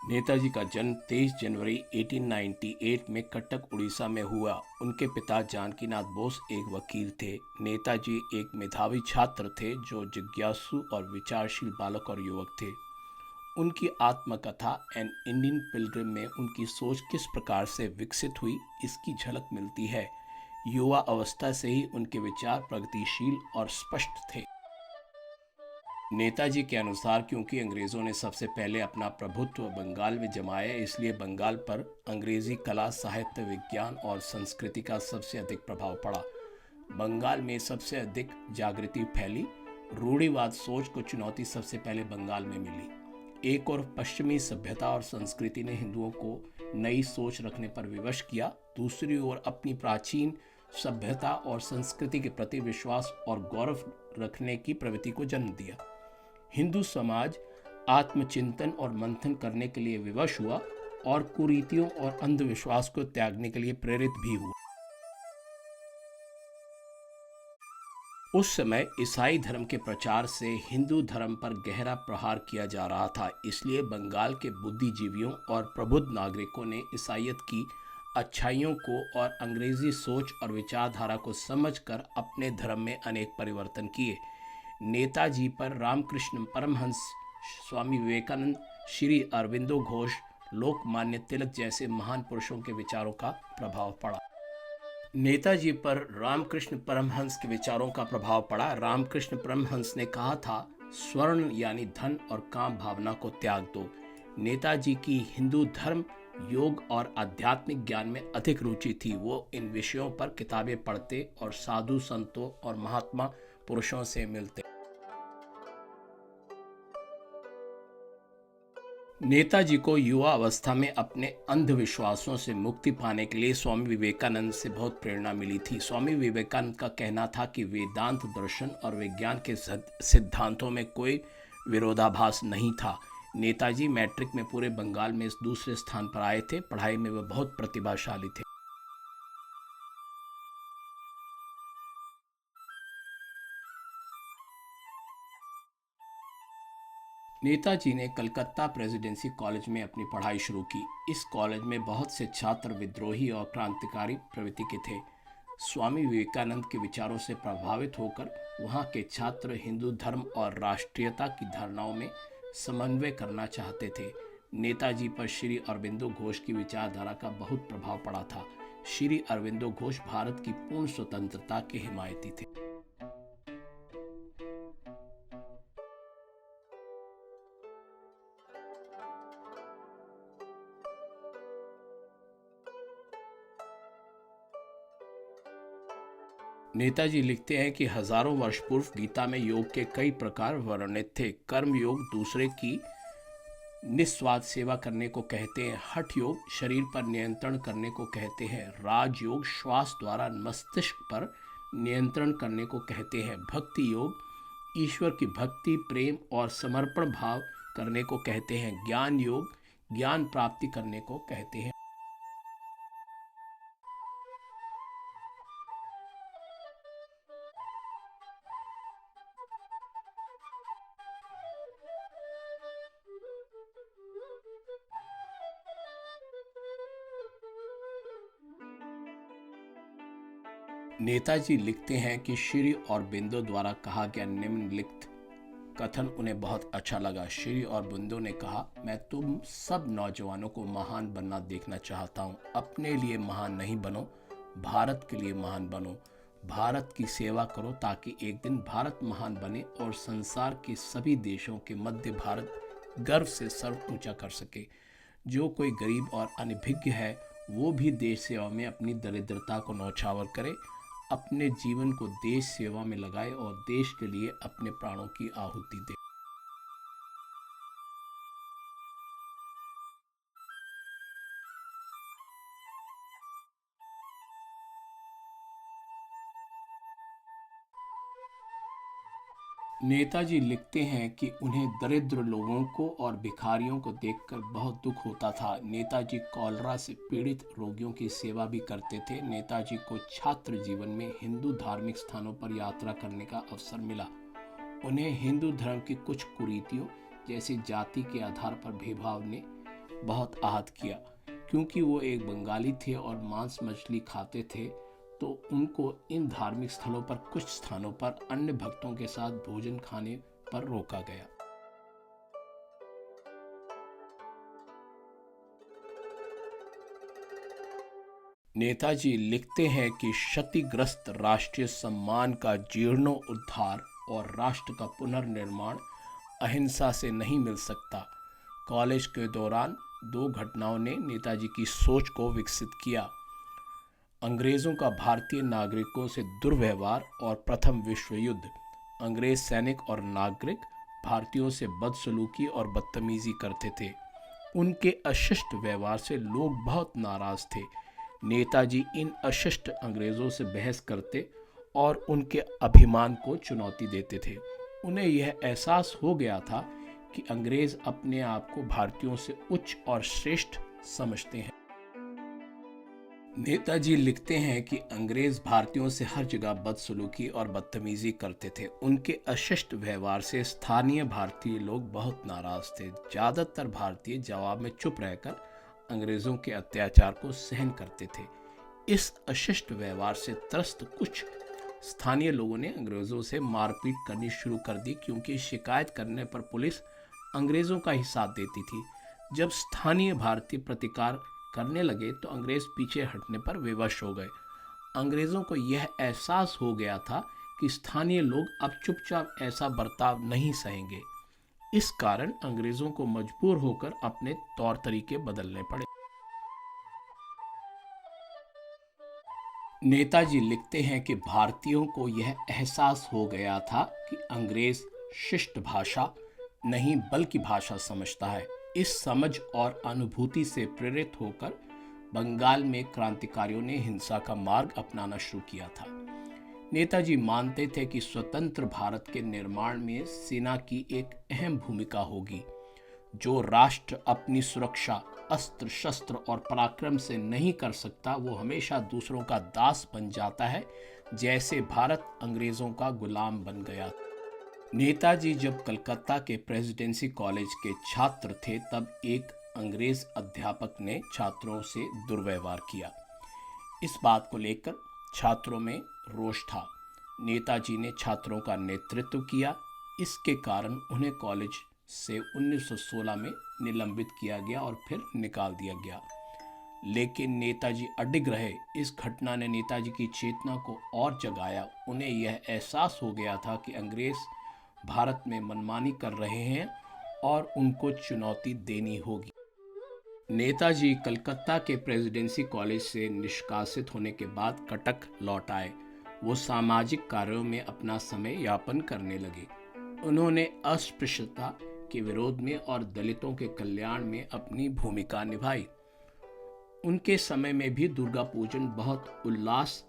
नेताजी का जन्म 23 जनवरी 1898 में कटक उड़ीसा में हुआ। उनके पिता जानकीनाथ बोस एक वकील थे। नेताजी एक मेधावी छात्र थे जो जिज्ञासु और विचारशील बालक और युवक थे। उनकी आत्मकथा एन इंडियन पिलग्रिम में उनकी सोच किस प्रकार से विकसित हुई, इसकी झलक मिलती है। युवा अवस्था से ही उनके विचार प्रगतिशील और स्पष्ट थे। नेताजी के अनुसार क्योंकि अंग्रेज़ों ने सबसे पहले अपना प्रभुत्व बंगाल में जमाया, इसलिए बंगाल पर अंग्रेज़ी कला, साहित्य, विज्ञान और संस्कृति का सबसे अधिक प्रभाव पड़ा। बंगाल में सबसे अधिक जागृति फैली। रूढ़िवाद सोच को चुनौती सबसे पहले बंगाल में मिली। एक और पश्चिमी सभ्यता और संस्कृति ने हिंदुओं को नई सोच रखने पर विवश किया, दूसरी ओर अपनी प्राचीन सभ्यता और संस्कृति के प्रति विश्वास और गौरव रखने की प्रवृत्ति को जन्म दिया। हिंदू समाज आत्मचिंतन और मंथन करने के लिए विवश हुआ और कुरीतियों और अंधविश्वास को त्यागने के लिए प्रेरित भी हुआ। उस समय ईसाई धर्म के प्रचार से हिंदू धर्म पर गहरा प्रहार किया जा रहा था, इसलिए बंगाल के बुद्धिजीवियों और प्रबुद्ध नागरिकों ने ईसाईयत की अच्छाइयों को और अंग्रेजी सोच और विचारधारा को समझकर अपने धर्म में अनेक परिवर्तन किए। नेताजी पर रामकृष्ण परमहंस, स्वामी विवेकानंद, श्री अरविंदो घोष, लोकमान्य तिलक जैसे महान पुरुषों के विचारों का प्रभाव पड़ा। नेताजी पर रामकृष्ण परमहंस के विचारों का प्रभाव पड़ा। रामकृष्ण परमहंस ने कहा था, स्वर्ण यानी धन और काम भावना को त्याग दो। नेताजी की हिंदू धर्म, योग और आध्यात्मिक ज्ञान में अधिक रुचि थी। वो इन विषयों पर किताबें पढ़ते और साधु संतों और महात्मा पुरुषों से मिलते। नेताजी को युवा अवस्था में अपने अंधविश्वासों से मुक्ति पाने के लिए स्वामी विवेकानंद से बहुत प्रेरणा मिली थी। स्वामी विवेकानंद का कहना था कि वेदांत दर्शन और विज्ञान के सिद्धांतों में कोई विरोधाभास नहीं था। नेताजी मैट्रिक में पूरे बंगाल में दूसरे स्थान पर आए थे। पढ़ाई में वे बहुत प्रतिभाशाली थे। नेताजी ने कलकत्ता प्रेसिडेंसी कॉलेज में अपनी पढ़ाई शुरू की। इस कॉलेज में बहुत से छात्र विद्रोही और क्रांतिकारी प्रवृत्ति के थे। स्वामी विवेकानंद के विचारों से प्रभावित होकर वहाँ के छात्र हिंदू धर्म और राष्ट्रीयता की धारणाओं में समन्वय करना चाहते थे। नेताजी पर श्री अरविंदो घोष की विचारधारा का बहुत प्रभाव पड़ा था। श्री अरविंदो घोष भारत की पूर्ण स्वतंत्रता के हिमायती थे। नेताजी लिखते हैं कि हजारों वर्ष पूर्व गीता में योग के कई प्रकार वर्णित थे। कर्म योग दूसरे की निस्वार्थ सेवा करने को कहते हैं। हठ योग शरीर पर नियंत्रण करने को कहते हैं। राज योग श्वास द्वारा मस्तिष्क पर नियंत्रण करने को कहते हैं। भक्ति योग ईश्वर की भक्ति, प्रेम और समर्पण भाव करने को कहते हैं। ज्ञान योग ज्ञान प्राप्ति करने को कहते हैं। नेताजी लिखते हैं कि श्री अरबिंदो द्वारा कहा गया निम्नलिखित कथन उन्हें बहुत अच्छा लगा। श्री अरबिंदो ने कहा, मैं तुम सब नौजवानों को महान बनना देखना चाहता हूँ। अपने लिए महान नहीं बनो, भारत के लिए महान बनो। भारत की सेवा करो ताकि एक दिन भारत महान बने और संसार के सभी देशों के मध्य भारत गर्व से सर ऊंचा कर सके। जो कोई गरीब और अनभिज्ञ है वो भी देश सेवा में अपनी दरिद्रता को न्यौछावर करे, अपने जीवन को देश सेवा में लगाए और देश के लिए अपने प्राणों की आहुति दे। नेताजी लिखते हैं कि उन्हें दरिद्र लोगों को और भिखारियों को देखकर बहुत दुख होता था। नेताजी कॉलरा से पीड़ित रोगियों की सेवा भी करते थे। नेताजी को छात्र जीवन में हिंदू धार्मिक स्थानों पर यात्रा करने का अवसर मिला। उन्हें हिंदू धर्म की कुछ कुरीतियों जैसे जाति के आधार पर भेदभाव ने बहुत आहत किया, क्योंकि वो एक बंगाली थे और मांस मछली खाते थे, तो उनको इन धार्मिक स्थलों पर कुछ स्थानों पर अन्य भक्तों के साथ भोजन खाने पर रोका गया। नेताजी लिखते हैं कि क्षतिग्रस्त राष्ट्रीय सम्मान का जीर्णोद्धार और राष्ट्र का पुनर्निर्माण अहिंसा से नहीं मिल सकता। कॉलेज के दौरान दो घटनाओं ने नेताजी की सोच को विकसित किया। अंग्रेज़ों का भारतीय नागरिकों से दुर्व्यवहार और प्रथम विश्व युद्ध। अंग्रेज सैनिक और नागरिक भारतीयों से बदसलूकी और बदतमीजी करते थे। उनके अशिष्ट व्यवहार से लोग बहुत नाराज थे। नेताजी इन अशिष्ट अंग्रेज़ों से बहस करते और उनके अभिमान को चुनौती देते थे। उन्हें यह एहसास हो गया था कि अंग्रेज़ अपने आप को भारतीयों से उच्च और श्रेष्ठ समझते हैं। नेताजी लिखते हैं कि अंग्रेज भारतीयों से हर जगह बदसलूकी और बदतमीजी करते थे। उनके अशिष्ट व्यवहार से स्थानीय भारतीय लोग बहुत नाराज थे। ज़्यादातर भारतीय जवाब में चुप रहकर अंग्रेज़ों के अत्याचार को सहन करते थे। इस अशिष्ट व्यवहार से त्रस्त कुछ स्थानीय लोगों ने अंग्रेज़ों से मारपीट करनी शुरू कर दी, क्योंकि शिकायत करने पर पुलिस अंग्रेज़ों का ही साथ देती थी। जब स्थानीय भारतीय प्रतिकार करने लगे तो अंग्रेज पीछे हटने पर विवश हो गए। अंग्रेज़ों को यह एहसास हो गया था कि स्थानीय लोग अब चुपचाप ऐसा बर्ताव नहीं सहेंगे। इस कारण अंग्रेज़ों को मजबूर होकर अपने तौर तरीके बदलने पड़े। नेताजी लिखते हैं कि भारतीयों को यह एहसास हो गया था कि अंग्रेज शिष्ट भाषा नहीं बल्कि भाषा समझता है। इस समझ और अनुभूति से प्रेरित होकर बंगाल में क्रांतिकारियों ने हिंसा का मार्ग अपनाना शुरू किया था। नेताजी मानते थे कि स्वतंत्र भारत के निर्माण में सेना की एक अहम भूमिका होगी। जो राष्ट्र अपनी सुरक्षा अस्त्र शस्त्र और पराक्रम से नहीं कर सकता, वो हमेशा दूसरों का दास बन जाता है, जैसे भारत अंग्रेजों का गुलाम बन गया। नेताजी जब कलकत्ता के प्रेसिडेंसी कॉलेज के छात्र थे, तब एक अंग्रेज अध्यापक ने छात्रों से दुर्व्यवहार किया। इस बात को लेकर छात्रों में रोष था। नेताजी ने छात्रों का नेतृत्व किया। इसके कारण उन्हें कॉलेज से 1916 में निलंबित किया गया और फिर निकाल दिया गया। लेकिन नेताजी अडिग रहे। इस घटना ने नेताजी की चेतना को और जगाया। उन्हें यह एहसास हो गया था कि अंग्रेज भारत में मनमानी कर रहे हैं और उनको चुनौती देनी होगी। नेताजी कलकत्ता के प्रेसिडेंसी कॉलेज से निष्कासित होने के बाद कटक लौट आए। वो सामाजिक कार्यों में अपना समय यापन करने लगे। उन्होंने अस्पृश्यता के विरोध में और दलितों के कल्याण में अपनी भूमिका निभाई। उनके समय में भी दुर्गा पूजन बहुत उल्लास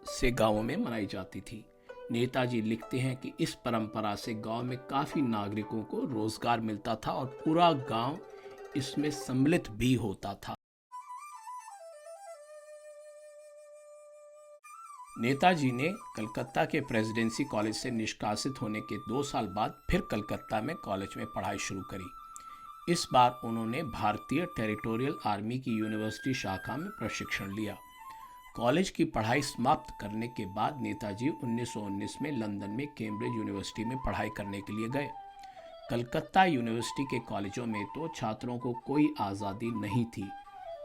से गांवों में मनाई जाती थी। नेताजी लिखते हैं कि इस परंपरा से गांव में काफी नागरिकों को रोजगार मिलता था और पूरा गांव इसमें सम्मिलित भी होता था। नेताजी ने कलकत्ता के प्रेसिडेंसी कॉलेज से निष्कासित होने के 2 साल बाद फिर कलकत्ता में कॉलेज में पढ़ाई शुरू करी। इस बार उन्होंने भारतीय टेरिटोरियल आर्मी की यूनिवर्सिटी शाखा में प्रशिक्षण लिया। कॉलेज की पढ़ाई समाप्त करने के बाद नेताजी 1919 में लंदन में कैम्ब्रिज यूनिवर्सिटी में पढ़ाई करने के लिए गए। कलकत्ता यूनिवर्सिटी के कॉलेजों में तो छात्रों को कोई आज़ादी नहीं थी।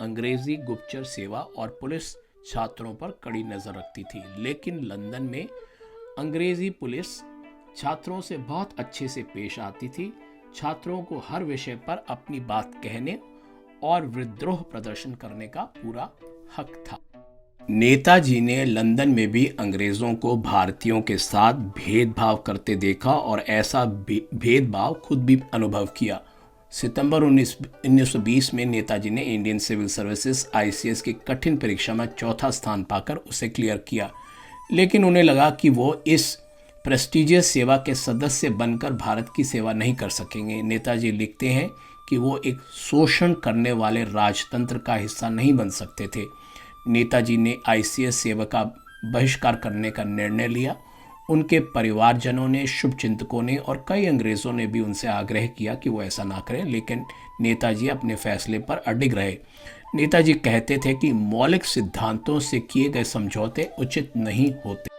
अंग्रेजी गुप्तचर सेवा और पुलिस छात्रों पर कड़ी नज़र रखती थी, लेकिन लंदन में अंग्रेजी पुलिस छात्रों से बहुत अच्छे से पेश आती थी। छात्रों को हर विषय पर अपनी बात कहने और विद्रोह प्रदर्शन करने का पूरा हक था। नेताजी ने लंदन में भी अंग्रेज़ों को भारतीयों के साथ भेदभाव करते देखा और ऐसा भेदभाव खुद भी अनुभव किया। सितंबर 1920 में नेताजी ने इंडियन सिविल सर्विसेज ICS की कठिन परीक्षा में चौथा स्थान पाकर उसे क्लियर किया, लेकिन उन्हें लगा कि वो इस प्रेस्टिजियस सेवा के सदस्य बनकर भारत की सेवा नहीं कर सकेंगे। नेताजी लिखते हैं कि वो एक शोषण करने वाले राजतंत्र का हिस्सा नहीं बन सकते थे। नेताजी ने ICS सेवा का बहिष्कार करने का निर्णय लिया। उनके परिवारजनों ने, शुभचिंतकों ने और कई अंग्रेज़ों ने भी उनसे आग्रह किया कि वो ऐसा ना करें, लेकिन नेताजी अपने फैसले पर अडिग रहे। नेताजी कहते थे कि मौलिक सिद्धांतों से किए गए समझौते उचित नहीं होते।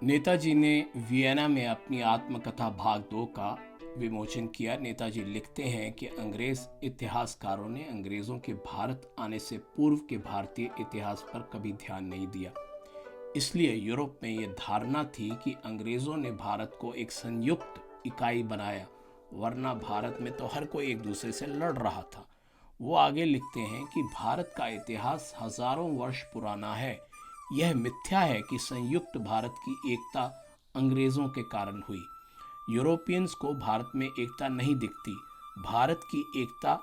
नेताजी ने वियना में अपनी आत्मकथा भाग 2 का विमोचन किया। नेताजी लिखते हैं कि अंग्रेज इतिहासकारों ने अंग्रेजों के भारत आने से पूर्व के भारतीय इतिहास पर कभी ध्यान नहीं दिया। इसलिए यूरोप में यह धारणा थी कि अंग्रेजों ने भारत को एक संयुक्त इकाई बनाया, वरना भारत में तो हर कोई एक दूसरे से लड़ रहा था। वो आगे लिखते हैं कि भारत का इतिहास हजारों वर्ष पुराना है। यह मिथ्या है कि संयुक्त भारत की एकता अंग्रेजों के कारण हुई। यूरोपियंस को भारत में एकता नहीं दिखती। भारत की एकता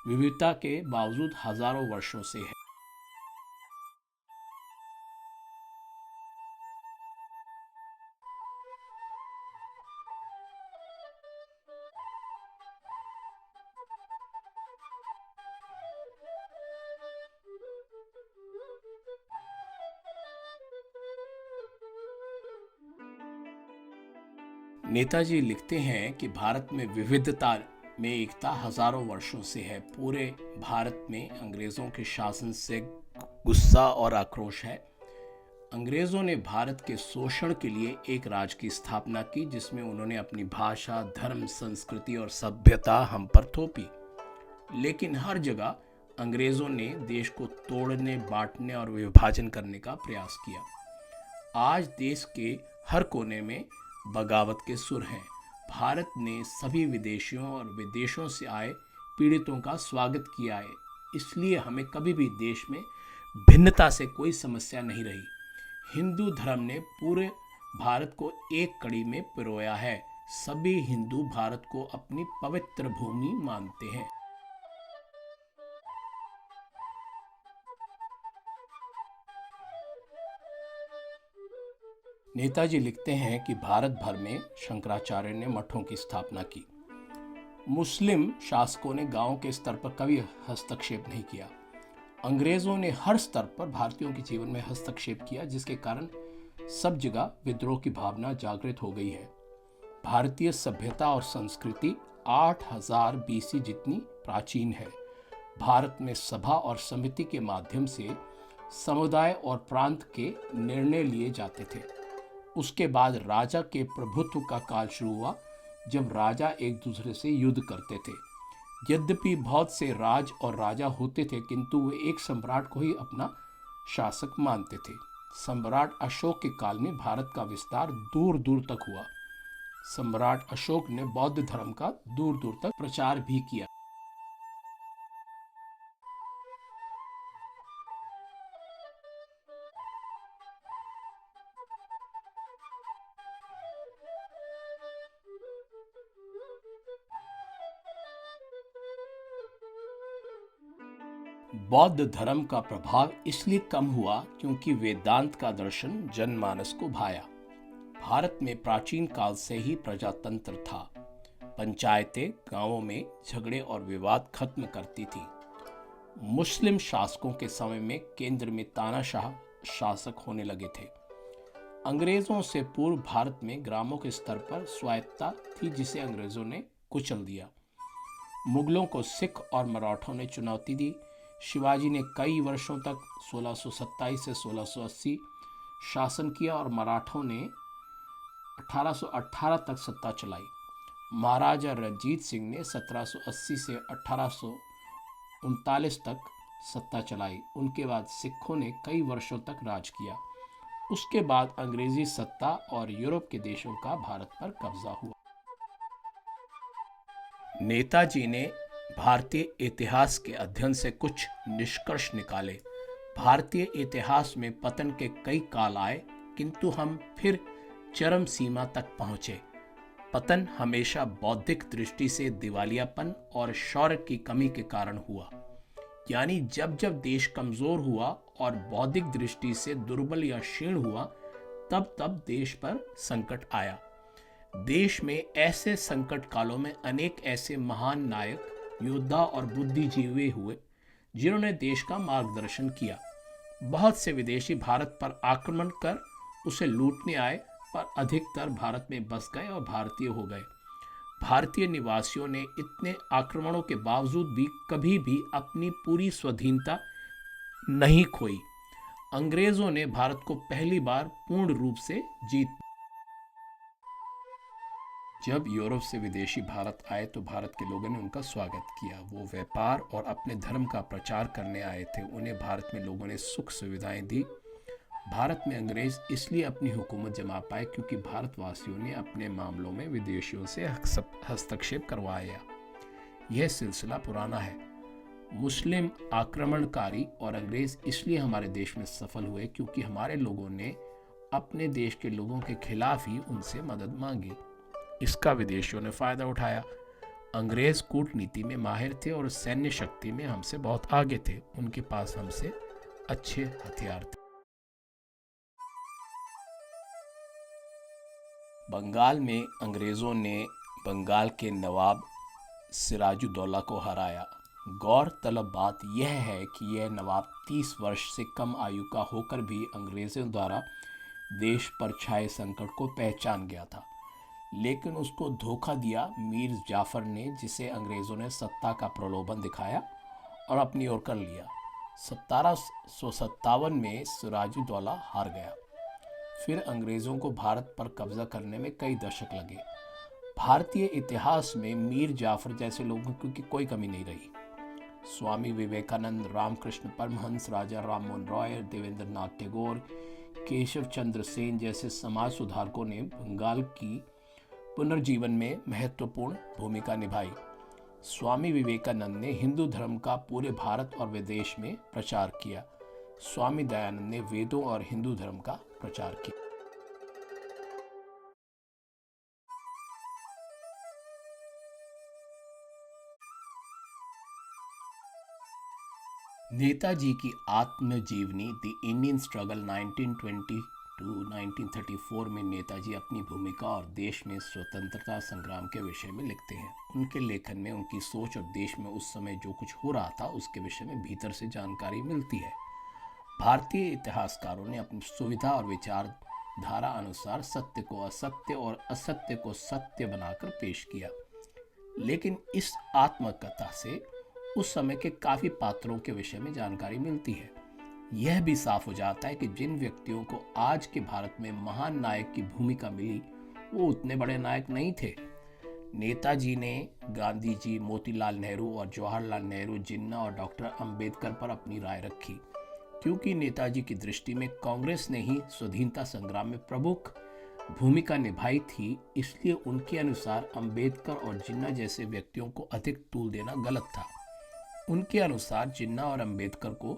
विविधता के बावजूद हजारों वर्षों से है। नेताजी लिखते हैं कि भारत में विविधता में एकता हजारों वर्षों से है। पूरे भारत में अंग्रेजों के शासन से गुस्सा और आक्रोश है। अंग्रेजों ने भारत के शोषण के लिए एक राज्य की स्थापना की, जिसमें उन्होंने अपनी भाषा, धर्म, संस्कृति और सभ्यता हम पर थोपी। लेकिन हर जगह अंग्रेजों ने देश को तोड़ने, बांटने और विभाजन करने का प्रयास किया। आज देश के हर कोने में बगावत के सुर हैं। भारत ने सभी विदेशियों और विदेशों से आए पीड़ितों का स्वागत किया है। इसलिए हमें कभी भी देश में भिन्नता से कोई समस्या नहीं रही। हिंदू धर्म ने पूरे भारत को एक कड़ी में पिरोया है। सभी हिंदू भारत को अपनी पवित्र भूमि मानते हैं। नेताजी लिखते हैं कि भारत भर में शंकराचार्य ने मठों की स्थापना की। मुस्लिम शासकों ने गांव के स्तर पर कभी हस्तक्षेप नहीं किया। अंग्रेजों ने हर स्तर पर भारतीयों के जीवन में हस्तक्षेप किया, जिसके कारण सब जगह विद्रोह की भावना जागृत हो गई है। भारतीय सभ्यता और संस्कृति 8000 बीसी जितनी प्राचीन है। भारत में सभा और समिति के माध्यम से समुदाय और प्रांत के निर्णय लिए जाते थे। उसके बाद राजा के प्रभुत्व का काल शुरू हुआ, जब राजा एक दूसरे से युद्ध करते थे। यद्यपि बहुत से राज और राजा होते थे, किंतु वे एक सम्राट को ही अपना शासक मानते थे। सम्राट अशोक के काल में भारत का विस्तार दूर दूर तक हुआ। सम्राट अशोक ने बौद्ध धर्म का दूर दूर तक प्रचार भी किया। बौद्ध धर्म का प्रभाव इसलिए कम हुआ क्योंकि वेदांत का दर्शन जनमानस को भाया। भारत में प्राचीन काल से ही प्रजातंत्र था। पंचायतें गांवों में झगड़े और विवाद खत्म करती थी। मुस्लिम शासकों के समय में केंद्र में तानाशाह शासक होने लगे थे। अंग्रेजों से पूर्व भारत में ग्रामों के स्तर पर स्वायत्तता थी, जिसे अंग्रेजों ने कुचल दिया। मुगलों को सिख और मराठों ने चुनौती दी। शिवाजी ने कई वर्षों तक 1627 से 1680 शासन किया और मराठों ने 1818 तक सत्ता चलाई। महाराजा रणजीत सिंह ने 1780 से 1839 तक सत्ता चलाई। उनके बाद सिखों ने कई वर्षों तक राज किया। उसके बाद अंग्रेजी सत्ता और यूरोप के देशों का भारत पर कब्जा हुआ। नेताजी ने भारतीय इतिहास के अध्ययन से कुछ निष्कर्ष निकाले। भारतीय इतिहास में पतन के कई काल आए, किंतु हम फिर चरम सीमा तक पहुंचे। पतन हमेशा बौद्धिक दृष्टि से दिवालियापन और शौर्य की कमी के कारण हुआ। यानी जब जब देश कमजोर हुआ और बौद्धिक दृष्टि से दुर्बल या क्षीण हुआ, तब तब देश पर संकट आया। देश में ऐसे संकट कालों में अनेक ऐसे महान नायक योद्धा और बुद्धिजीवी हुए जिन्होंने देश का मार्गदर्शन किया। बहुत से विदेशी भारत पर आक्रमण कर उसे लूटने आए, पर अधिकतर भारत में बस गए और भारतीय हो गए। भारतीय निवासियों ने इतने आक्रमणों के बावजूद भी कभी भी अपनी पूरी स्वाधीनता नहीं खोई। अंग्रेजों ने भारत को पहली बार पूर्ण रूप से जीत। जब यूरोप से विदेशी भारत आए तो भारत के लोगों ने उनका स्वागत किया। वो व्यापार और अपने धर्म का प्रचार करने आए थे। उन्हें भारत में लोगों ने सुख सुविधाएं दी। भारत में अंग्रेज इसलिए अपनी हुकूमत जमा पाए क्योंकि भारतवासियों ने अपने मामलों में विदेशियों से हस्तक्षेप करवाया। यह सिलसिला पुराना है। मुस्लिम आक्रमणकारी और अंग्रेज इसलिए हमारे देश में सफल हुए क्योंकि हमारे लोगों ने अपने देश के लोगों के खिलाफ ही उनसे मदद मांगी। इसका विदेशियों ने फायदा उठाया। अंग्रेज कूटनीति में माहिर थे और सैन्य शक्ति में हमसे बहुत आगे थे। उनके पास हमसे अच्छे हथियार थे। बंगाल में अंग्रेजों ने बंगाल के नवाब सिराजुद्दौला को हराया। गौरतलब बात यह है कि यह नवाब 30 वर्ष से कम आयु का होकर भी अंग्रेजों द्वारा देश पर छाए संकट को पहचान गया था, लेकिन उसको धोखा दिया मीर जाफर ने, जिसे अंग्रेज़ों ने सत्ता का प्रलोभन दिखाया और अपनी ओर कर लिया। 1757 में सिराजुद्दौला हार गया। फिर अंग्रेज़ों को भारत पर कब्जा करने में कई दशक लगे। भारतीय इतिहास में मीर जाफर जैसे लोगों की कोई कमी नहीं रही। स्वामी विवेकानंद, रामकृष्ण परमहंस, राजा राममोहन रॉय, देवेंद्र नाथ टैगोर, केशव चंद्र सेन जैसे समाज सुधारकों ने बंगाल की पुनर्जीवन में महत्वपूर्ण भूमिका निभाई। स्वामी विवेकानंद ने हिंदू धर्म का पूरे भारत और विदेश में प्रचार किया। स्वामी दयानंद ने वेदों और हिंदू धर्म का प्रचार किया। नेताजी की आत्मजीवनी द इंडियन स्ट्रगल 1920 टू 1934 में नेताजी अपनी भूमिका और देश में स्वतंत्रता संग्राम के विषय में लिखते हैं। उनके लेखन में उनकी सोच और देश में उस समय जो कुछ हो रहा था उसके विषय में भीतर से जानकारी मिलती है। भारतीय इतिहासकारों ने अपनी सुविधा और विचारधारा अनुसार सत्य को असत्य और असत्य को सत्य बनाकर पेश किया, लेकिन इस आत्मकथा से उस समय के काफी पात्रों के विषय में जानकारी मिलती है। यह भी साफ हो जाता है कि जिन व्यक्तियों को आज के भारत में महान नायक की भूमिका मिली वो उतने बड़े नायक नहीं थे। नेताजी ने गांधी जी, मोतीलाल नेहरू और जवाहरलाल नेहरू, जिन्ना और डॉक्टर अंबेडकर पर अपनी राय रखी। क्योंकि नेताजी की दृष्टि में कांग्रेस ने ही स्वाधीनता संग्राम में प्रमुख भूमिका निभाई थी, इसलिए उनके अनुसार अंबेडकर और जिन्ना जैसे व्यक्तियों को अधिक तूल देना गलत था। उनके अनुसार जिन्ना और अंबेडकर को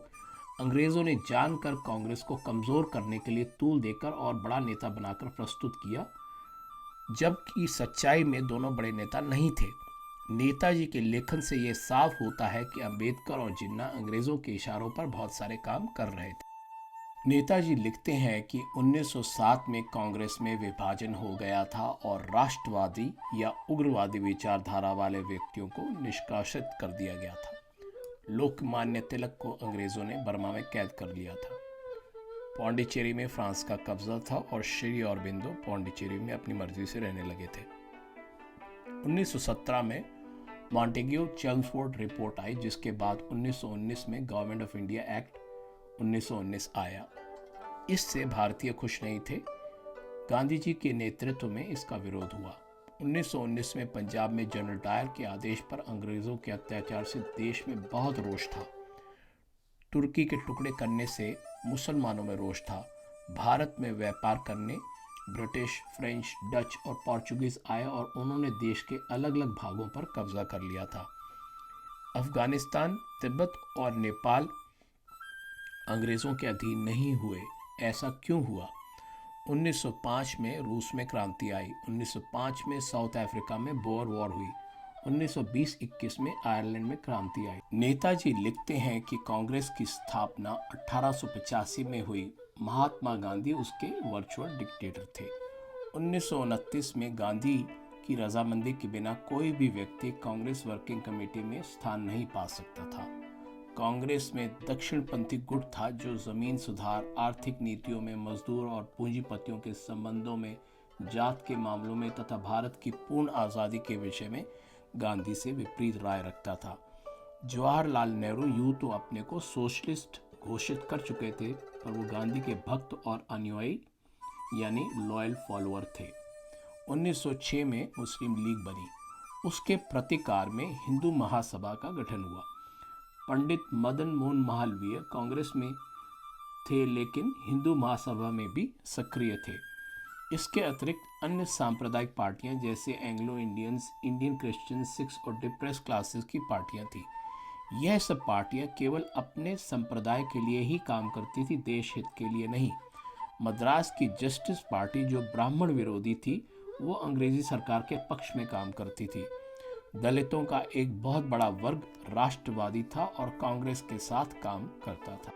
अंग्रेजों ने जानकर कांग्रेस को कमजोर करने के लिए तूल देकर और बड़ा नेता बनाकर प्रस्तुत किया, जबकि सच्चाई में दोनों बड़े नेता नहीं थे। नेताजी के लेखन से यह साफ होता है कि अंबेडकर और जिन्ना अंग्रेजों के इशारों पर बहुत सारे काम कर रहे थे। नेताजी लिखते हैं कि 1907 में कांग्रेस में विभाजन हो गया था और राष्ट्रवादी या उग्रवादी विचारधारा वाले व्यक्तियों को निष्कासित कर दिया गया था। लोकमान्य तिलक को अंग्रेजों ने बर्मा में कैद कर लिया था। पौंडीचेरी में फ्रांस का कब्जा था और श्री अरबिंदो पौंडीचेरी में अपनी मर्जी से रहने लगे थे। 1917 में मॉन्टेग्यू चेम्सफोर्ड रिपोर्ट आई, जिसके बाद 1919 में गवर्नमेंट ऑफ इंडिया एक्ट 1919 आया। इससे भारतीय खुश नहीं थे। गांधी जी के नेतृत्व में इसका विरोध हुआ। 1919 में पंजाब में जनरल डायर के आदेश पर अंग्रेजों के अत्याचार से देश में बहुत रोष था। तुर्की के टुकड़े करने से मुसलमानों में रोष था। भारत में व्यापार करने ब्रिटिश, फ्रेंच, डच और पोर्चुगीज आए और उन्होंने देश के अलग अलग भागों पर कब्जा कर लिया था। अफगानिस्तान, तिब्बत और नेपाल अंग्रेजों के अधीन नहीं हुए। ऐसा क्यों हुआ? 1905 में रूस में क्रांति आई। 1905 में साउथ अफ्रीका में बोअर वॉर हुई। 1920-21 में आयरलैंड में क्रांति आई। नेताजी लिखते हैं कि कांग्रेस की स्थापना 1885 में हुई। महात्मा गांधी उसके वर्चुअल डिक्टेटर थे। 1929 में गांधी की रजामंदी के बिना कोई भी व्यक्ति कांग्रेस वर्किंग कमेटी में स्थान नहीं पा सकता था। कांग्रेस में दक्षिणपंथी गुट था जो जमीन सुधार, आर्थिक नीतियों में, मजदूर और पूंजीपतियों के संबंधों में, जात के मामलों में तथा भारत की पूर्ण आज़ादी के विषय में गांधी से विपरीत राय रखता था। जवाहरलाल नेहरू यूं तो अपने को सोशलिस्ट घोषित कर चुके थे, पर वो गांधी के भक्त और अनुयायी यानी लॉयल फॉलोअर थे। 1906 में मुस्लिम लीग बनी। उसके प्रतिकार में हिंदू महासभा का गठन हुआ। पंडित मदन मोहन मालवीय कांग्रेस में थे, लेकिन हिंदू महासभा में भी सक्रिय थे। इसके अतिरिक्त अन्य सांप्रदायिक पार्टियां जैसे Anglo Indians, Indian Christian, Sikhs और डिप्रेस क्लासेस की पार्टियां थीं। यह सब पार्टियां केवल अपने संप्रदाय के लिए ही काम करती थी, देश हित के लिए नहीं। मद्रास की जस्टिस पार्टी जो ब्राह्मण विरोधी थी, वो अंग्रेजी सरकार के पक्ष में काम करती थी। दलितों का एक बहुत बड़ा वर्ग राष्ट्रवादी था और कांग्रेस के साथ काम करता था।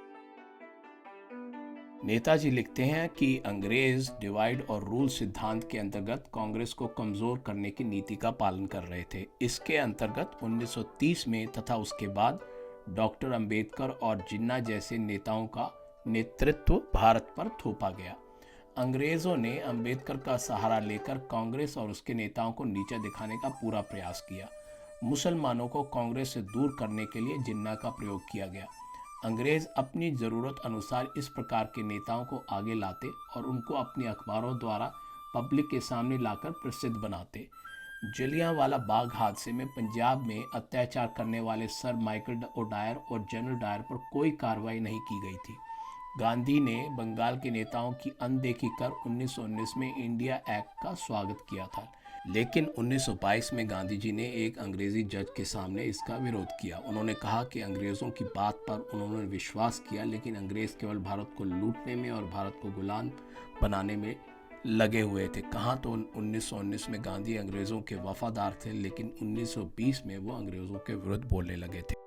नेताजी लिखते हैं कि अंग्रेज डिवाइड और रूल सिद्धांत के अंतर्गत कांग्रेस को कमजोर करने की नीति का पालन कर रहे थे। इसके अंतर्गत 1930 में तथा उसके बाद डॉक्टर अंबेडकर और जिन्ना जैसे नेताओं का नेतृत्व भारत पर थोपा गया। अंग्रेजों ने अंबेडकर का सहारा लेकर कांग्रेस और उसके नेताओं को नीचा दिखाने का पूरा प्रयास किया। मुसलमानों को कांग्रेस से दूर करने के लिए जिन्ना का प्रयोग किया गया। अंग्रेज अपनी ज़रूरत अनुसार इस प्रकार के नेताओं को आगे लाते और उनको अपने अखबारों द्वारा पब्लिक के सामने लाकर प्रसिद्ध बनाते। जलियांवाला बाग हादसे में पंजाब में अत्याचार करने वाले सर माइकल ओडायर और जनरल डायर पर कोई कार्रवाई नहीं की गई थी। गांधी ने बंगाल के नेताओं की अनदेखी कर 1919 में इंडिया एक्ट का स्वागत किया था, लेकिन 1922 में गांधी जी ने एक अंग्रेजी जज के सामने इसका विरोध किया। उन्होंने कहा कि अंग्रेज़ों की बात पर उन्होंने विश्वास किया, लेकिन अंग्रेज़ केवल भारत को लूटने में और भारत को गुलाम बनाने में लगे हुए थे। कहाँ तो 1919 में गांधी अंग्रेज़ों के वफादार थे, लेकिन 1920 में वो अंग्रेज़ों के विरुद्ध बोलने लगे थे।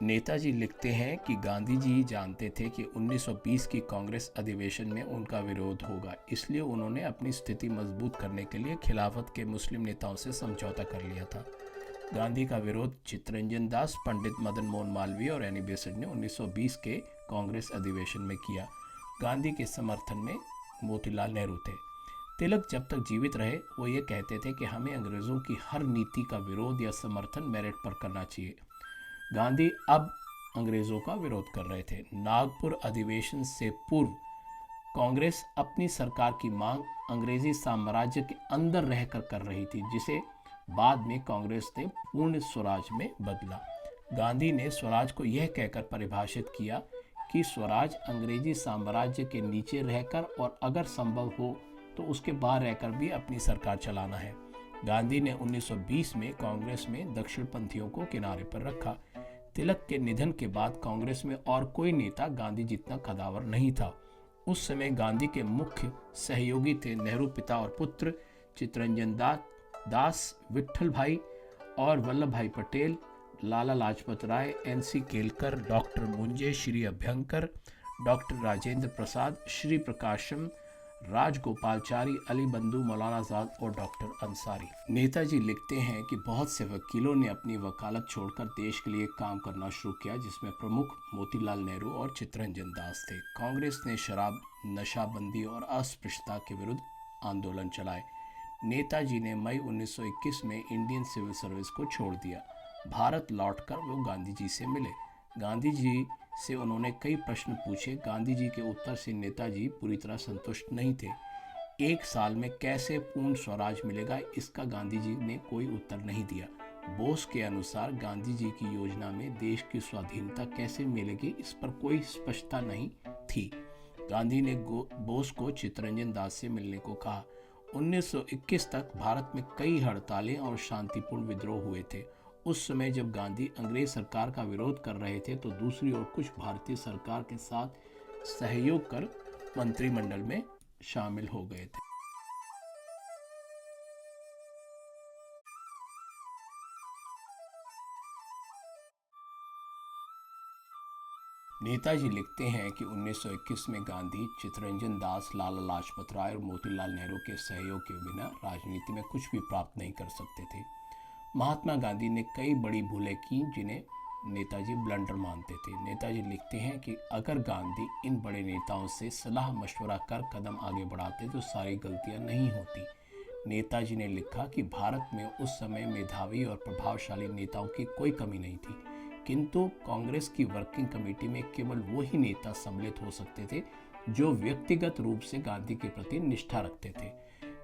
नेताजी लिखते हैं कि गांधी जी जानते थे कि 1920 की कांग्रेस अधिवेशन में उनका विरोध होगा, इसलिए उन्होंने अपनी स्थिति मजबूत करने के लिए खिलाफत के मुस्लिम नेताओं से समझौता कर लिया था। गांधी का विरोध चित्तरंजन दास, पंडित मदन मोहन मालवीय और एनी बेसेंट ने 1920 के कांग्रेस अधिवेशन में किया। गांधी के समर्थन में मोतीलाल नेहरू थे। तिलक जब तक जीवित रहे वो ये कहते थे कि हमें अंग्रेज़ों की हर नीति का विरोध या समर्थन मेरिट पर करना चाहिए। गांधी अब अंग्रेज़ों का विरोध कर रहे थे। नागपुर अधिवेशन से पूर्व कांग्रेस अपनी सरकार की मांग अंग्रेजी साम्राज्य के अंदर रहकर कर रही थी, जिसे बाद में कांग्रेस ने पूर्ण स्वराज में बदला। गांधी ने स्वराज को यह कहकर परिभाषित किया कि स्वराज अंग्रेजी साम्राज्य के नीचे रहकर और अगर संभव हो तो उसके बाहर रहकर भी अपनी सरकार चलाना है। गांधी ने 1920 में कांग्रेस में दक्षिणपंथियों को किनारे पर रखा। तिलक के निधन के बाद कांग्रेस में और कोई नेता गांधी जितना कदावर नहीं था। उस समय गांधी के मुख्य सहयोगी थे नेहरू पिता और पुत्र चित्तरंजन दास, विट्ठल भाई और Vallabh Bhai Patel, Lala Lajpat Rai, NC Kelkar, doctor Moonje Shri Abhyankar, doctor Rajendra Prasad, Shri Prakasam, Rajagopalachari, Ali बंधु, मौलाना आजाद और डॉक्टर अंसारी। नेताजी लिखते हैं कि बहुत से वकीलों ने अपनी वकालत छोड़कर देश के लिए काम करना शुरू किया, जिसमें प्रमुख मोतीलाल नेहरू और चित्तरंजन दास थे। कांग्रेस ने शराब, नशाबंदी और अस्पृश्यता के विरुद्ध आंदोलन चलाए। नेताजी ने मई 1921 में इंडियन सिविल सर्विस को छोड़ दिया। भारत लौटकर वो गांधी जी से मिले। गांधी जी से उन्होंने कई प्रश्न पूछे। गांधी जी के उत्तर से नेताजी पूरी तरह संतुष्ट नहीं थे। एक साल में कैसे पूर्ण स्वराज मिलेगा, इसका गांधी जी ने कोई उत्तर नहीं दिया। बोस के अनुसार गांधी जी की योजना में देश की स्वाधीनता कैसे मिलेगी, इस पर कोई स्पष्टता नहीं थी। गांधी ने बोस को चित्तरंजन दास से मिलने को कहा। 1921 तक भारत में कई हड़तालें और शांतिपूर्ण विद्रोह हुए थे। उस समय जब गांधी अंग्रेज सरकार का विरोध कर रहे थे तो दूसरी ओर कुछ भारतीय सरकार के साथ सहयोग कर मंत्रिमंडल में शामिल हो गए थे। नेताजी लिखते हैं कि 1921 में गांधी चित्तरंजन दास, लाला लाजपत राय और मोतीलाल नेहरू के सहयोग के बिना राजनीति में कुछ भी प्राप्त नहीं कर सकते थे। महात्मा गांधी ने कई बड़ी भूलें की जिन्हें नेताजी ब्लंडर मानते थे। नेताजी लिखते हैं कि अगर गांधी इन बड़े नेताओं से सलाह मशवरा कर कदम आगे बढ़ाते तो सारी गलतियां नहीं होती। नेताजी ने लिखा कि भारत में उस समय मेधावी और प्रभावशाली नेताओं की कोई कमी नहीं थी, किंतु कांग्रेस की वर्किंग कमेटी में केवल वही नेता सम्मिलित हो सकते थे जो व्यक्तिगत रूप से गांधी के प्रति निष्ठा रखते थे।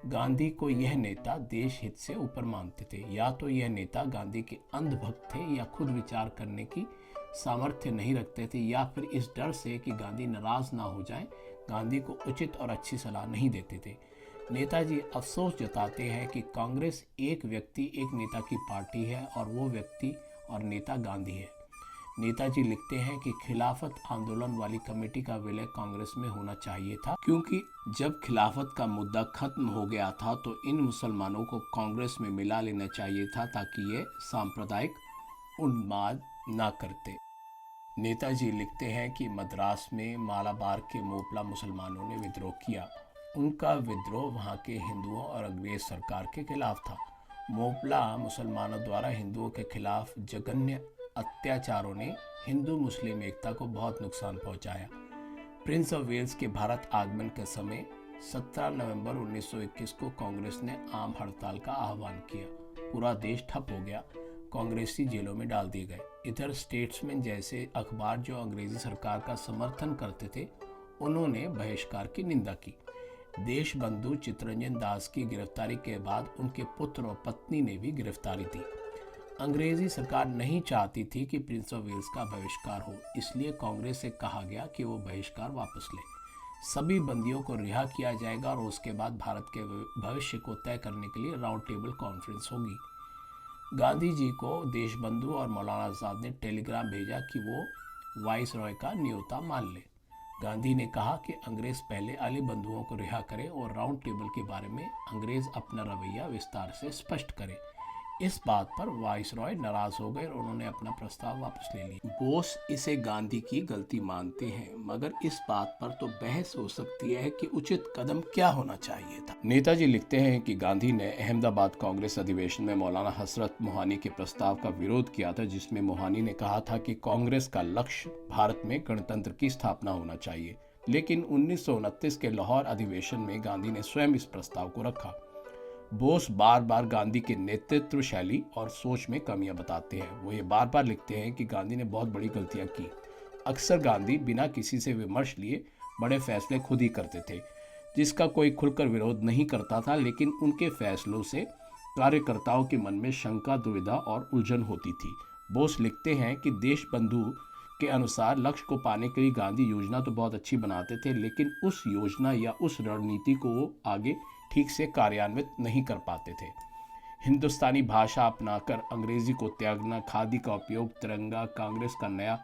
गांधी को यह नेता देश हित से ऊपर मानते थे। या तो यह नेता गांधी के अंधभक्त थे या खुद विचार करने की सामर्थ्य नहीं रखते थे, या फिर इस डर से कि गांधी नाराज ना हो जाएं, गांधी को उचित और अच्छी सलाह नहीं देते थे। नेताजी अफसोस जताते हैं कि कांग्रेस एक व्यक्ति एक नेता की पार्टी है और वो व्यक्ति और नेता गांधी है। नेताजी लिखते हैं कि खिलाफत आंदोलन वाली कमेटी का विलय कांग्रेस में होना चाहिए था, क्योंकि जब खिलाफत का मुद्दा खत्म हो गया था तो इन मुसलमानों को कांग्रेस में मिला लेना चाहिए था ताकि ये सांप्रदायिक उन्माद ना करते। नेताजी लिखते हैं कि मद्रास में मालाबार के मोपला मुसलमानों ने विद्रोह किया। उनका विद्रोह वहाँ के हिंदुओं और अंग्रेज सरकार के खिलाफ था। मोपला मुसलमानों द्वारा हिंदुओं के खिलाफ जघन्य अत्याचारों ने हिंदू मुस्लिम एकता को बहुत नुकसान पहुंचाया। प्रिंस ऑफ वेल्स के भारत आगमन के समय 17 नवंबर 1921 को कांग्रेस ने आम हड़ताल का आह्वान किया। पूरा देश ठप हो गया। कांग्रेसी जेलों में डाल दिए गए। इधर स्टेट्समैन जैसे अखबार जो अंग्रेजी सरकार का समर्थन करते थे, उन्होंने बहिष्कार की निंदा की। देशबंधु चित्तरंजन दास की गिरफ्तारी के बाद उनके पुत्र और पत्नी ने भी गिरफ्तारी दी। अंग्रेजी सरकार नहीं चाहती थी कि प्रिंस ऑफ वेल्स का बहिष्कार हो, इसलिए कांग्रेस से कहा गया कि वो बहिष्कार वापस ले। सभी बंदियों को रिहा किया जाएगा और उसके बाद भारत के भविष्य को तय करने के लिए राउंड टेबल कॉन्फ्रेंस होगी। गांधी जी को देशबंधु और मौलाना आजाद ने टेलीग्राम भेजा कि वो वाइस रॉय का न्योता मान ले। गांधी ने कहा कि अंग्रेज पहले अली बंधुओं को रिहा करे और राउंड टेबल के बारे में अंग्रेज अपना रवैया विस्तार से स्पष्ट करे। इस बात पर वाइसरॉय नाराज हो गए और उन्होंने अपना प्रस्ताव वापस ले लिया। बोस इसे गांधी की गलती मानते हैं, मगर इस बात पर तो बहस हो सकती है कि उचित कदम क्या होना चाहिए था। नेताजी लिखते हैं कि गांधी ने अहमदाबाद कांग्रेस अधिवेशन में मौलाना हसरत मोहानी के प्रस्ताव का विरोध किया था, जिसमें मोहानी ने कहा था कि कांग्रेस का लक्ष्य भारत में गणतंत्र की स्थापना होना चाहिए। लेकिन 1929 के लाहौर अधिवेशन में गांधी ने स्वयं इस प्रस्ताव को रखा। बोस बार बार गांधी के नेतृत्व शैली और सोच में कमियां बताते हैं। वो ये बार बार लिखते हैं कि गांधी ने बहुत बड़ी गलतियां की। अक्सर गांधी बिना किसी से विमर्श लिए बड़े फैसले खुद ही करते थे, जिसका कोई खुलकर विरोध नहीं करता था, लेकिन उनके फैसलों से कार्यकर्ताओं के मन में शंका, दुविधा और उलझन होती थी। बोस लिखते हैं कि देशबंधु के अनुसार लक्ष्य को पाने के लिए गांधी योजना तो बहुत अच्छी बनाते थे, लेकिन उस योजना या उस रणनीति को वो आगे ठीक से कार्यान्वित नहीं कर पाते थे। हिंदुस्तानी भाषा अपनाकर अंग्रेजी को त्यागना, खादी का उपयोग, तिरंगा, कांग्रेस का नया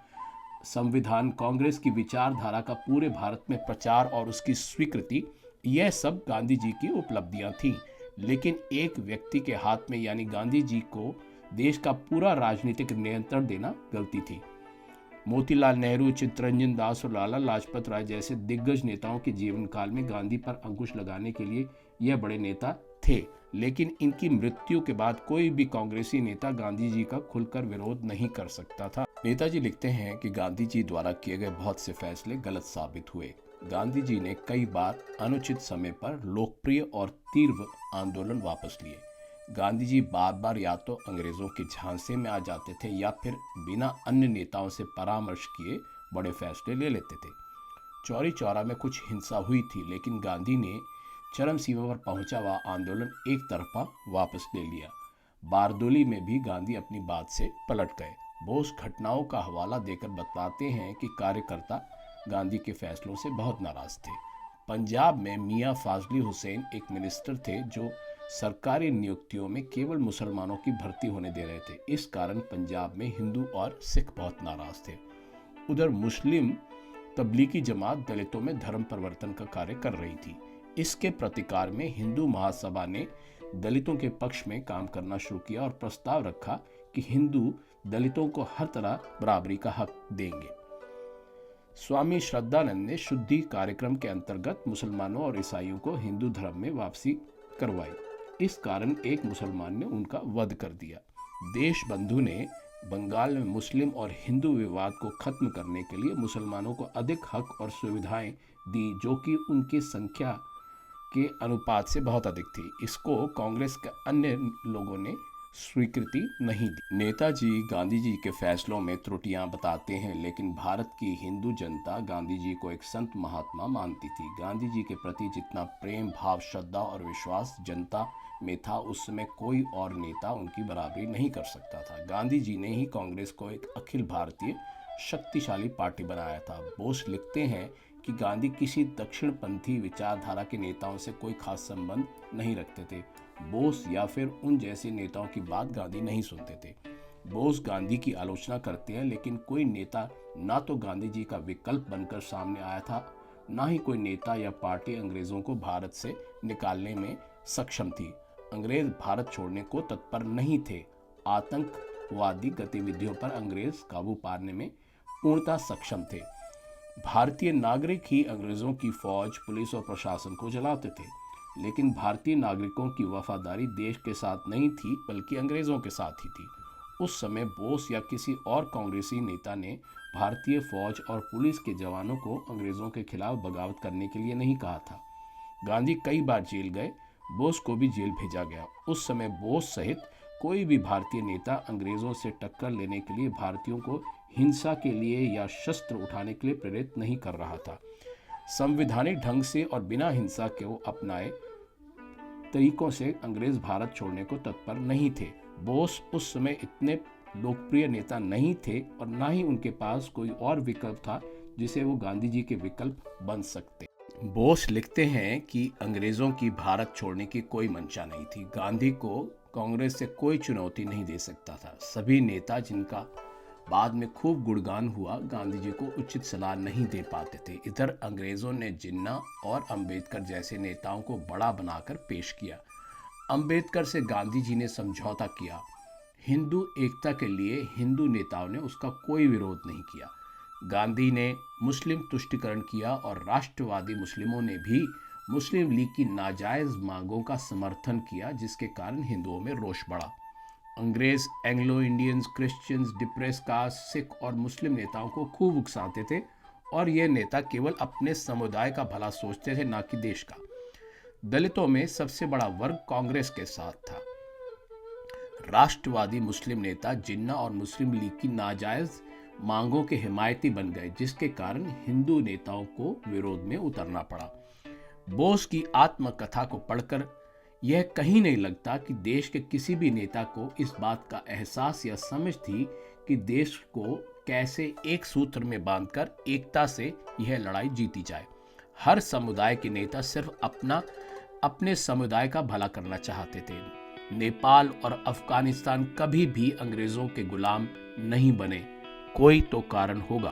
संविधान, कांग्रेस की विचारधारा का पूरे भारत में प्रचार और उसकी स्वीकृति, यह सब गांधी जी की उपलब्धियां थीं। लेकिन एक व्यक्ति के हाथ में यानी गांधी जी को देश का पूरा राजनीतिक नियंत्रण देना गलती थी। मोतीलाल नेहरू, चित्तरंजन दास और लाला लाजपत राय जैसे दिग्गज नेताओं के जीवन काल में गांधी पर अंकुश लगाने के लिए यह बड़े नेता थे, लेकिन इनकी मृत्यु के बाद कोई भी कांग्रेसी नेता गांधी जी का खुलकर विरोध नहीं कर सकता था। नेताजी लिखते हैं कि गांधी जी द्वारा किए गए बहुत से फैसले गलत साबित हुए। गांधी जी ने कई बार अनुचित समय पर लोकप्रिय और तीव्र आंदोलन वापस लिए। गांधी जी बार बार या तो अंग्रेजों के झांसे में आ जाते थे या फिर बिना अन्य नेताओं से परामर्श किए बड़े फैसले ले लेते थे। चौरी चौरा में कुछ हिंसा हुई थी, लेकिन गांधी ने चरम सीमा पर पहुंचा हुआ आंदोलन एक तरफा वापस ले लिया। बारदोली में भी गांधी अपनी बात से पलट गए। बोस घटनाओं का हवाला देकर बताते हैं कि कार्यकर्ता गांधी के फैसलों से बहुत नाराज थे। पंजाब में मियां फाजली हुसैन एक मिनिस्टर थे जो सरकारी नियुक्तियों में केवल मुसलमानों की भर्ती होने दे रहे थे। इस कारण पंजाब में हिंदू और सिख बहुत नाराज थे। उधर मुस्लिम तबलीगी जमात दलितों में धर्म परिवर्तन का कार्य कर रही थी। इसके प्रतिकार में हिंदू महासभा ने दलितों के पक्ष में काम करना शुरू किया और प्रस्ताव रखा कि हिंदू दलितों को हर तरह बराबरी का हक देंगे। स्वामी श्रद्धानंद ने शुद्धि कार्यक्रम के अंतर्गत मुसलमानों और ईसाइयों को हिंदू धर्म में वापसी करवाई। इस कारण एक मुसलमान ने उनका वध कर दिया। देशबंधु ने बंगाल में मुस्लिम और हिंदू विवाद को खत्म करने के लिए मुसलमानों को अधिक हक और सुविधाएं दी, जो कि उनकी संख्या के अनुपात से बहुत अधिक थी। इसको कांग्रेस के अन्य लोगों ने स्वीकृति नहीं दी। नेताजी गांधी जी के फैसलों में त्रुटियां बताते हैं, लेकिन भारत की हिंदू जनता गांधी जी को एक संत महात्मा मानती थी। गांधी जी के प्रति जितना प्रेम भाव, श्रद्धा और विश्वास जनता में था, उस समय कोई और नेता उनकी बराबरी नहीं कर सकता था। गांधी जी ने ही कांग्रेस को एक अखिल भारतीय शक्तिशाली पार्टी बनाया था। बोस लिखते हैं कि गांधी किसी दक्षिणपंथी विचारधारा के नेताओं से कोई खास संबंध नहीं रखते थे। बोस या फिर उन जैसे नेताओं की बात गांधी नहीं सुनते थे। बोस गांधी की आलोचना करते हैं, लेकिन कोई नेता ना तो गांधी जी का विकल्प बनकर सामने आया था, ना ही कोई नेता या पार्टी अंग्रेजों को भारत से निकालने में सक्षम थी। अंग्रेज भारत छोड़ने को तत्पर नहीं थे। आतंकवादी गतिविधियों पर अंग्रेज काबू पाने में पूर्णतः सक्षम थे। भारतीय नागरिक ही अंग्रेजों की फौज, पुलिस और प्रशासन को चलाते थे, लेकिन भारतीय नागरिकों की वफादारी देश के साथ नहीं थी, बल्कि अंग्रेजों के साथ ही थी। उस समय बोस या किसी और कांग्रेसी नेता ने भारतीय फौज और पुलिस के जवानों को अंग्रेजों के खिलाफ बगावत करने के लिए नहीं कहा था। गांधी कई बार जेल गए, बोस को भी जेल भेजा गया। उस समय बोस सहित कोई भी भारतीय नेता अंग्रेजों से टक्कर लेने के लिए भारतीयों को हिंसा के लिए या शस्त्र उठाने के लिए प्रेरित नहीं कर रहा था। संवैधानिक ढंग से और बिना हिंसा के वो अपनाए तरीकों से अंग्रेज भारत छोड़ने को तत्पर नहीं थे। बोस उस समय इतने लोकप्रिय नेता नहीं थे और ना ही उनके पास कोई और विकल्प था जिसे वो गांधी जी के विकल्प बन सकते। बोस लिखते हैं कि अंग्रेजों की भारत छोड़ने की कोई मंशा नहीं थी। गांधी को कांग्रेस से कोई चुनौती नहीं दे सकता था। सभी नेता, जिनका बाद में खूब गुणगान हुआ, गांधी जी को उचित सलाह नहीं दे पाते थे। इधर अंग्रेजों ने जिन्ना और अंबेडकर जैसे नेताओं को बड़ा बनाकर पेश किया। अंबेडकर से गांधी जी ने समझौता किया। हिंदू एकता के लिए हिंदू नेताओं ने उसका कोई विरोध नहीं किया। गांधी ने मुस्लिम तुष्टिकरण किया और राष्ट्रवादी मुस्लिमों ने भी मुस्लिम लीग की नाजायज मांगों का समर्थन किया, जिसके कारण हिंदुओं में रोष बढ़ा। अंग्रेज Anglo Indians, Christians, depress caste, Sikh और मुस्लिम नेताओं को खूब उकसाते थे और ये नेता केवल अपने समुदाय का भला सोचते थे, ना कि देश का। दलितों में सबसे बड़ा वर्ग कांग्रेस के साथ था। राष्ट्रवादी मुस्लिम नेता जिन्ना और मुस्लिम लीग की नाजायज मांगों के हिमायती बन गए, जिसके कारण हिंदू नेताओं को विरोध में उतरना पड़ा। बोस की आत्मकथा को पढ़कर यह कहीं नहीं लगता कि देश के किसी भी नेता को इस बात का एहसास या समझ थी कि देश को कैसे एक सूत्र में बांधकर एकता से यह लड़ाई जीती जाए। हर समुदाय के नेता सिर्फ अपने समुदाय का भला करना चाहते थे। नेपाल और अफगानिस्तान कभी भी अंग्रेजों के गुलाम नहीं बने। कोई तो कारण होगा।